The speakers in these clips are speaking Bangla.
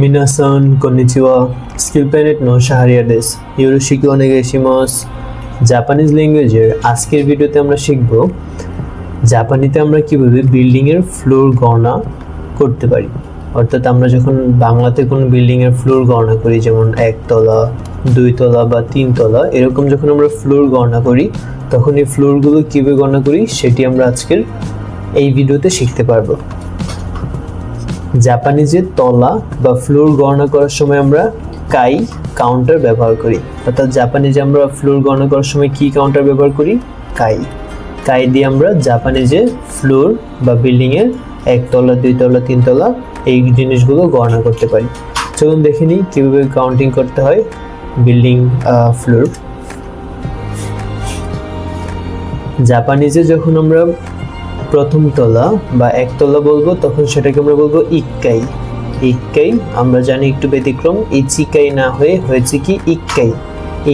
মিনাসান কন্নিচিওয়া স্কিল প্ল্যানেট নো শাহরিয়ার দেশ ইউরোশিকি ওনেগাইশিমাস। জাপানিজ ল্যাঙ্গুয়েজের আজকের ভিডিওতে আমরা শিখব জাপানিতে আমরা কিভাবে বিল্ডিংয়ের ফ্লোর গণনা করতে পারি। অর্থাৎ আমরা যখন বাংলাতে কোনো বিল্ডিংয়ের ফ্লোর গণনা করি, যেমন একতলা, দুইতলা বা তিনতলা, এরকম যখন আমরা ফ্লোর গণনা করি তখন এই ফ্লোরগুলো কীভাবে গণনা করি সেটি আমরা আজকের এই ভিডিওতে শিখতে পারবো। জাপানিজে তলা বা ফ্লোর গণনা করার সময় আমরা কাই কাউন্টার ব্যবহার করি। অর্থাৎ জাপানিজে আমরা ফ্লোর গণনা করার সময় কি কাউন্টার ব্যবহার করি? কাই দিয়ে আমরা জাপানিজে ফ্লোর বা বিল্ডিংয়ের একতলা, দুইতলা, তিনতলা এই জিনিসগুলো গণনা করতে পারি। চলুন দেখে নিই কীভাবে কাউন্টিং করতে হয় বিল্ডিং ফ্লোর। জাপানিজে যখন আমরা প্রথম তলা বা একতলা বলবো তখন সেটাকে আমরা বলবো ইক্কাই। আমরা জানি একটু ব্যতিক্রম, ইচিকাই না হয়ে হয়েছে কি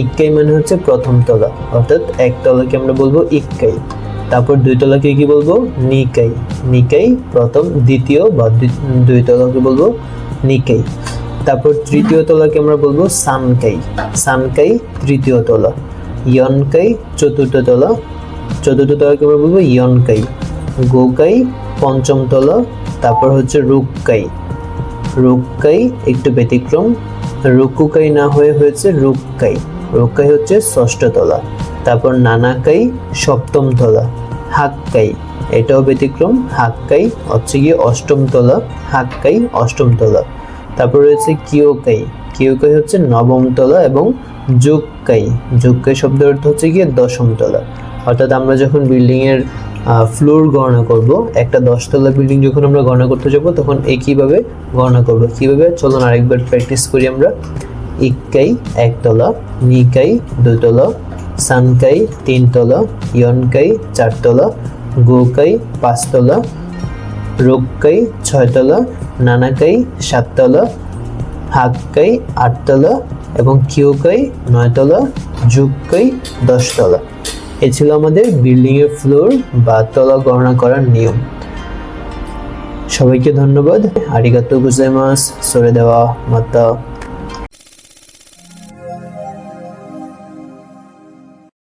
ইক্কাই মানে হচ্ছে প্রথম তলা, অর্থাৎ একতলাকে আমরা বলবো ইক্কাই। তারপর দুইতলাকে কি বলবো? নিকাই প্রথম, দ্বিতীয় বা দুইতলাকে বলবো নিকাই। তারপর তৃতীয় তলাকে আমরা বলবো সানকাই তৃতীয় তলা। ইয়নকাই চতুর্থ তলাকে আমরা বলবো ইয়নকাই। গোকাই পঞ্চম তলা। তারপর হচ্ছে রুক্কাই একটু ব্যতিক্রম, রুকুকাই না হয়ে হয়েছে রুক্কাই হচ্ছে ষষ্ঠ তলা। তারপর নানাকাই সপ্তম তলা। হাক্কাই এটাও ব্যতিক্রম, হাক্কাই হচ্ছে গিয়ে অষ্টম তলা, হাক্কাই অষ্টম তলা। তারপর রয়েছে কিয়োকাই হচ্ছে নবম তলা এবং জুক্কাই শব্দের অর্থ হচ্ছে গিয়ে দশম তলা। অর্থাৎ আমরা যখন বিল্ডিংয়ের ফ্লোর গণনা করব, একটা 10তলা বিল্ডিং যখন আমরা গণনা করতে যাব তখন একইভাবে গণনা করব। কিভাবে? চলুন আরেকবার প্র্যাকটিস করি আমরা। ইক্কাই একতলা, নিকাই দুতলা, সানকাই তিনতলা, ইয়নকাই চারতলা, গোকাই পাঁচতলা, রোক্কাই ছয়তলা, নানাকাই সাততলা, হাক্কাই আটতলা এবং কিয়োকাই নয়তলা, জুক্কাই 10তলা। এ ছিল আমাদের বিল্ডিংয়ের ফ্লোর বা তলা গণনা করার নিয়ম। সবাইকে ধন্যবাদ। আরিগাতো গোজাইমাস। সরে দেওয়া মাতা।